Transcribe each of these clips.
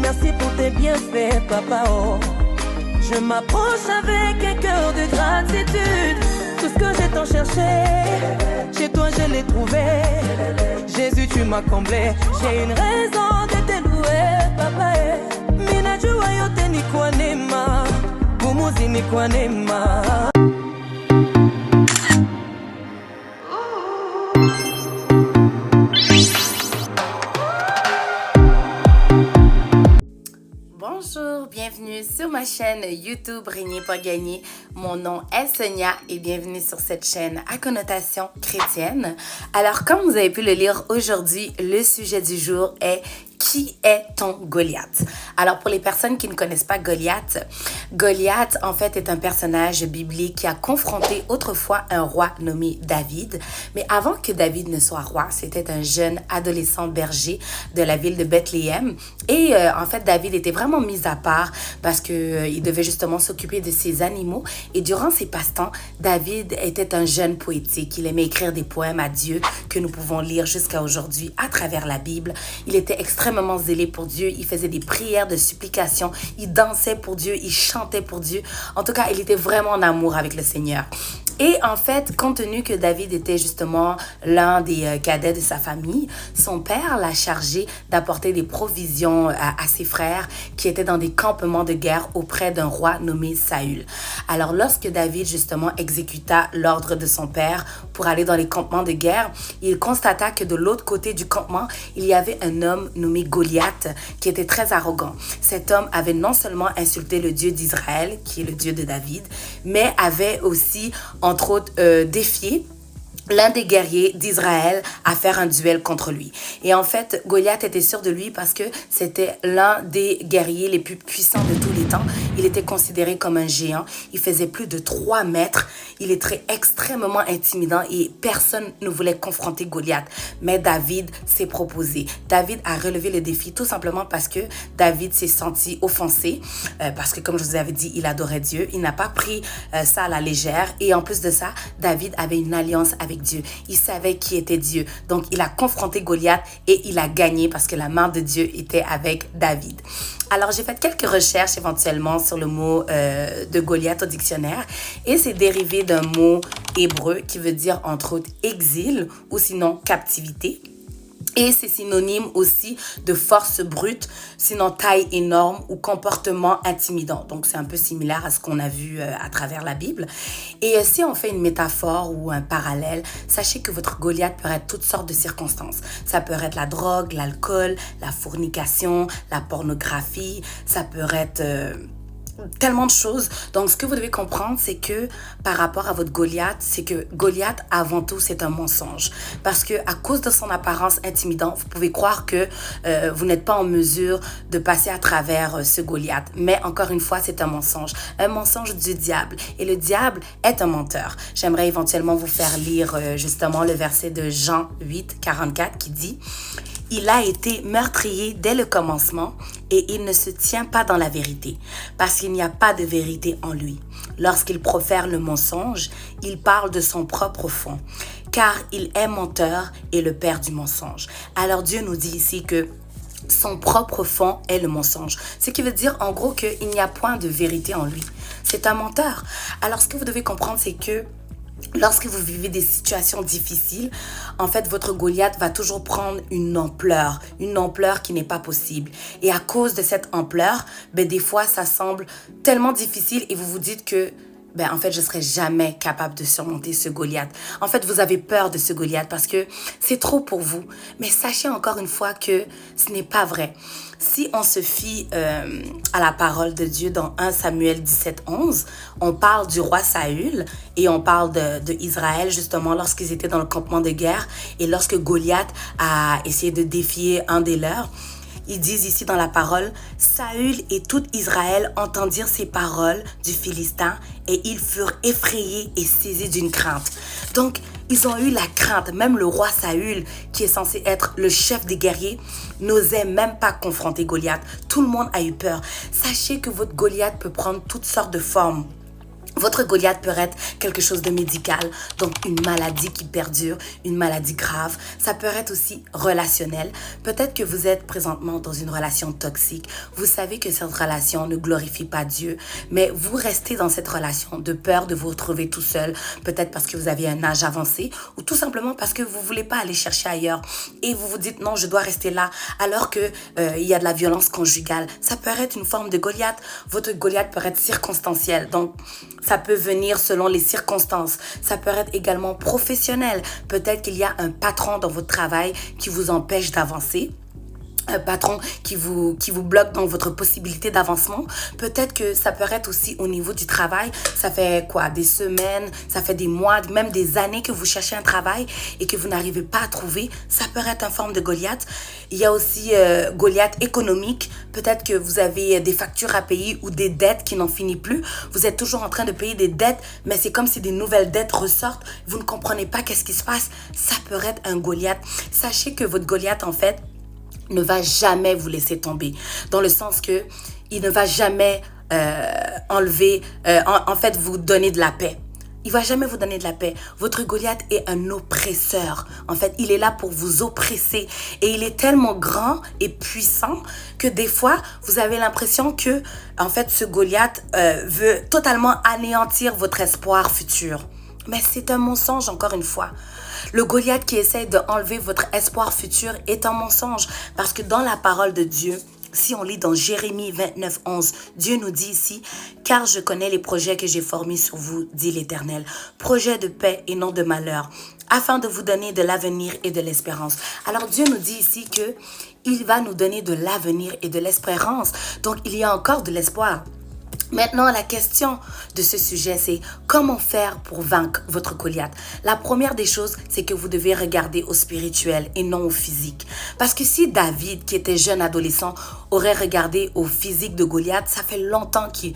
merci pour tes bienfaits, papa. Oh. Je m'approche avec un cœur de gratitude. Tout ce que j'ai tant cherché, chez toi je l'ai trouvé. Jésus, tu m'as comblé. J'ai une raison de te louer, papa. Minajua yote ni kwa neema, pumuzi ni kwa neema. Bonjour, bienvenue sur ma chaîne YouTube Régner pour gagner. Mon nom est Sonia et bienvenue sur cette chaîne à connotation chrétienne. Alors, comme vous avez pu le lire aujourd'hui, le sujet du jour est qui est ton Goliath? Alors, pour les personnes qui ne connaissent pas Goliath, Goliath, en fait, est un personnage biblique qui a confronté autrefois un roi nommé David. Mais avant que David ne soit roi, c'était un jeune adolescent berger de la ville de Bethléem. Et en fait, David était vraiment mis à part parce qu'il devait justement s'occuper de ses animaux. Et durant ses passe-temps, David était un jeune poétique. Il aimait écrire des poèmes à Dieu que nous pouvons lire jusqu'à aujourd'hui à travers la Bible. Il était extrêmement zélé pour Dieu. Il faisait des prières de supplication. Il dansait pour Dieu. Il chantait pour Dieu. En tout cas, il était vraiment en amour avec le Seigneur. Et en fait, compte tenu que David était justement l'un des cadets de sa famille, son père l'a chargé d'apporter des provisions à ses frères qui étaient dans des campements de guerre auprès d'un roi nommé Saül. Alors, lorsque David justement exécuta l'ordre de son père pour aller dans les campements de guerre, il constata que de l'autre côté du campement, il y avait un homme nommé Goliath qui était très arrogant. Cet homme avait non seulement insulté le Dieu d'Israël, qui est le Dieu de David, mais avait aussi entre autres, défier l'un des guerriers d'Israël à faire un duel contre lui. Et en fait, Goliath était sûr de lui parce que c'était l'un des guerriers les plus puissants de tous les temps. Il était considéré comme un géant. Il faisait plus de 3 mètres. Il était extrêmement intimidant et personne ne voulait confronter Goliath. Mais David s'est proposé. David a relevé le défi tout simplement parce que David s'est senti offensé. Parce que comme je vous avais dit, il adorait Dieu. Il n'a pas pris ça à la légère. Et en plus de ça, David avait une alliance avec Dieu. Il savait qui était Dieu. Donc, il a confronté Goliath et il a gagné parce que la main de Dieu était avec David. Alors, j'ai fait quelques recherches éventuellement sur le mot de Goliath au dictionnaire et c'est dérivé d'un mot hébreu qui veut dire entre autres exil ou sinon captivité. Et c'est synonyme aussi de force brute, sinon taille énorme ou comportement intimidant. Donc, c'est un peu similaire à ce qu'on a vu à travers la Bible. Et si on fait une métaphore ou un parallèle, sachez que votre Goliath peut être toutes sortes de circonstances. Ça peut être la drogue, l'alcool, la fornication, la pornographie. Ça peut être tellement de choses. Donc, ce que vous devez comprendre, c'est que par rapport à votre Goliath, c'est que Goliath, avant tout, c'est un mensonge. Parce que à cause de son apparence intimidante, vous pouvez croire que vous n'êtes pas en mesure de passer à travers ce Goliath. Mais encore une fois, c'est un mensonge du diable. Et le diable est un menteur. J'aimerais éventuellement vous faire lire justement le verset de Jean 8, 44 qui dit: il a été meurtrier dès le commencement et il ne se tient pas dans la vérité, parce qu'il n'y a pas de vérité en lui. Lorsqu'il profère le mensonge, il parle de son propre fond, car il est menteur et le père du mensonge. Alors Dieu nous dit ici que son propre fond est le mensonge. Ce qui veut dire en gros qu'il n'y a point de vérité en lui. C'est un menteur. Alors ce que vous devez comprendre, c'est que lorsque vous vivez des situations difficiles, en fait, votre Goliath va toujours prendre une ampleur qui n'est pas possible. Et à cause de cette ampleur, des fois, ça semble tellement difficile et vous vous dites que en fait, je ne serai jamais capable de surmonter ce Goliath. En fait, vous avez peur de ce Goliath parce que c'est trop pour vous. Mais sachez encore une fois que ce n'est pas vrai. Si on se fie à la parole de Dieu dans 1 Samuel 17, 11, on parle du roi Saül et on parle de Israël justement lorsqu'ils étaient dans le campement de guerre et lorsque Goliath a essayé de défier un des leurs. Ils disent ici dans la parole, Saül et tout Israël entendirent ces paroles du Philistin et ils furent effrayés et saisis d'une crainte. Donc, ils ont eu la crainte. Même le roi Saül, qui est censé être le chef des guerriers, n'osait même pas confronter Goliath. Tout le monde a eu peur. Sachez que votre Goliath peut prendre toutes sortes de formes. Votre Goliath peut être quelque chose de médical, donc une maladie qui perdure, une maladie grave. Ça peut être aussi relationnel. Peut-être que vous êtes présentement dans une relation toxique. Vous savez que cette relation ne glorifie pas Dieu, mais vous restez dans cette relation de peur de vous retrouver tout seul, peut-être parce que vous avez un âge avancé ou tout simplement parce que vous ne voulez pas aller chercher ailleurs et vous vous dites non, je dois rester là alors que il y a de la violence conjugale. Ça peut être une forme de Goliath. Votre Goliath peut être circonstanciel, donc ça peut venir selon les circonstances. Ça peut être également professionnel. Peut-être qu'il y a un patron dans votre travail qui vous empêche d'avancer. Un patron qui vous bloque dans votre possibilité d'avancement. Peut-être que ça peut être aussi au niveau du travail. Ça fait quoi? Des semaines, ça fait des mois, même des années que vous cherchez un travail et que vous n'arrivez pas à trouver. Ça peut être une forme de Goliath. Il y a aussi Goliath économique. Peut-être que vous avez des factures à payer ou des dettes qui n'en finissent plus. Vous êtes toujours en train de payer des dettes, mais c'est comme si des nouvelles dettes ressortent. Vous ne comprenez pas qu'est-ce qui se passe. Ça peut être un Goliath. Sachez que votre Goliath, en fait, ne va jamais vous laisser tomber. Dans le sens que il ne va jamais enlever, en fait, vous donner de la paix. Il va jamais vous donner de la paix. Votre Goliath est un oppresseur. En fait, il est là pour vous oppresser. Et il est tellement grand et puissant que des fois, vous avez l'impression que, en fait, ce Goliath veut totalement anéantir votre espoir futur. Mais c'est un mensonge, encore une fois. Le Goliath qui essaie d'enlever votre espoir futur est un mensonge. Parce que dans la parole de Dieu, si on lit dans Jérémie 29, 11, Dieu nous dit ici, « Car je connais les projets que j'ai formés sur vous, dit l'Éternel, projets de paix et non de malheur, afin de vous donner de l'avenir et de l'espérance. » Alors Dieu nous dit ici que il va nous donner de l'avenir et de l'espérance. Donc il y a encore de l'espoir. Maintenant, la question de ce sujet, c'est comment faire pour vaincre votre Goliath? La première des choses, c'est que vous devez regarder au spirituel et non au physique. Parce que si David, qui était jeune adolescent, aurait regardé au physique de Goliath, ça fait longtemps qu'il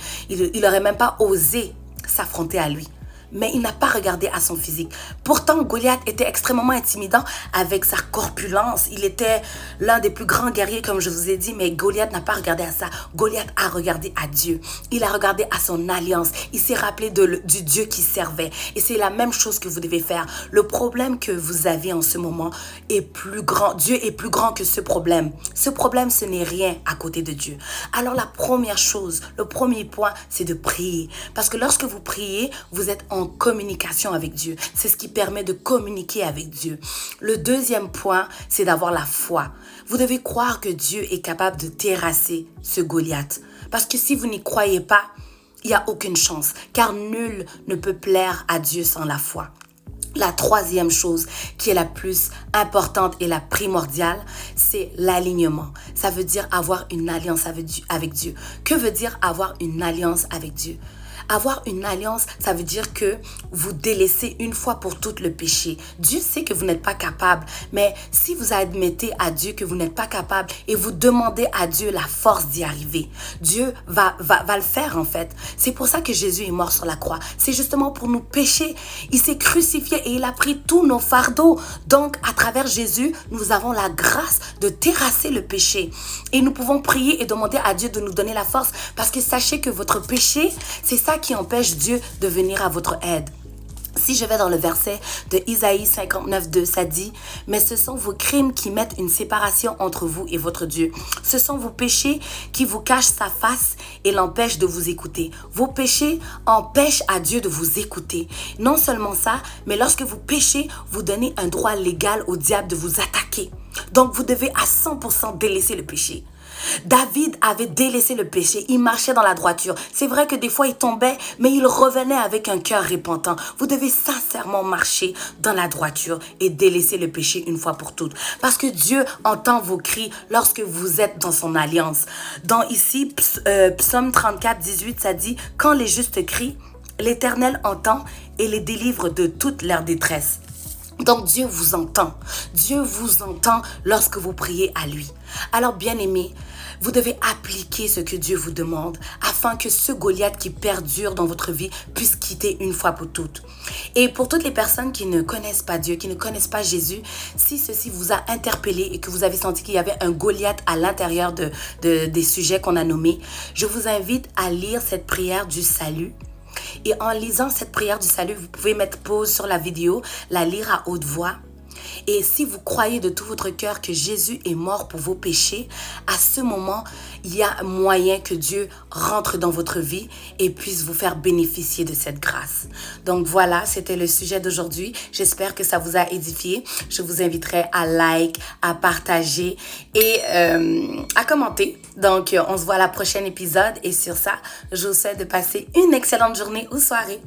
n'aurait même pas osé s'affronter à lui. Mais il n'a pas regardé à son physique. Pourtant, Goliath était extrêmement intimidant avec sa corpulence. Il était l'un des plus grands guerriers, comme je vous ai dit, mais Goliath n'a pas regardé à ça. Goliath a regardé à Dieu. Il a regardé à son alliance. Il s'est rappelé du Dieu qui servait. Et c'est la même chose que vous devez faire. Le problème que vous avez en ce moment est plus grand. Dieu est plus grand que ce problème. Ce problème, ce n'est rien à côté de Dieu. Alors la première chose, le premier point, c'est de prier. Parce que lorsque vous priez, vous êtes en communication avec Dieu. C'est ce qui permet de communiquer avec Dieu. Le deuxième point, c'est d'avoir la foi. Vous devez croire que Dieu est capable de terrasser ce Goliath. Parce que si vous n'y croyez pas, il n'y a aucune chance. Car nul ne peut plaire à Dieu sans la foi. La troisième chose qui est la plus importante et la primordiale, c'est l'alignement. Ça veut dire avoir une alliance avec Dieu. Que veut dire avoir une alliance avec Dieu? Avoir une alliance, ça veut dire que vous délaissez une fois pour toutes le péché. Dieu sait que vous n'êtes pas capable, mais si vous admettez à Dieu que vous n'êtes pas capable et vous demandez à Dieu la force d'y arriver, Dieu va le faire en fait. C'est pour ça que Jésus est mort sur la croix. C'est justement pour nous pécher. Il s'est crucifié et il a pris tous nos fardeaux. Donc, à travers Jésus, nous avons la grâce de terrasser le péché. Et nous pouvons prier et demander à Dieu de nous donner la force parce que sachez que votre péché, c'est ça qui empêche Dieu de venir à votre aide. Si je vais dans le verset de Isaïe 59, 2, ça dit « Mais ce sont vos crimes qui mettent une séparation entre vous et votre Dieu. Ce sont vos péchés qui vous cachent sa face et l'empêchent de vous écouter. Vos péchés empêchent à Dieu de vous écouter. Non seulement ça, mais lorsque vous péchez, vous donnez un droit légal au diable de vous attaquer. Donc vous devez à 100% délaisser le péché. » David avait délaissé le péché, il marchait dans la droiture. C'est vrai que des fois il tombait, mais il revenait avec un cœur repentant. Vous devez sincèrement marcher dans la droiture et délaisser le péché une fois pour toutes. Parce que Dieu entend vos cris lorsque vous êtes dans son alliance. Dans ici, Psaume 34, 18, ça dit « Quand les justes crient, l'Éternel entend et les délivre de toute leur détresse. » Donc Dieu vous entend. Dieu vous entend lorsque vous priez à lui. Alors bien-aimés, vous devez appliquer ce que Dieu vous demande afin que ce Goliath qui perdure dans votre vie puisse quitter une fois pour toutes. Et pour toutes les personnes qui ne connaissent pas Dieu, qui ne connaissent pas Jésus, si ceci vous a interpellé et que vous avez senti qu'il y avait un Goliath à l'intérieur des sujets qu'on a nommés, je vous invite à lire cette prière du salut Et en lisant cette prière du salut, vous pouvez mettre pause sur la vidéo, la lire à haute voix. Et si vous croyez de tout votre cœur que Jésus est mort pour vos péchés, à ce moment, il y a moyen que Dieu rentre dans votre vie et puisse vous faire bénéficier de cette grâce. Donc voilà, c'était le sujet d'aujourd'hui. J'espère que ça vous a édifié. Je vous inviterai à like, à partager et à commenter. Donc, on se voit à la prochaine épisode. Et sur ça, je vous souhaite de passer une excellente journée ou soirée.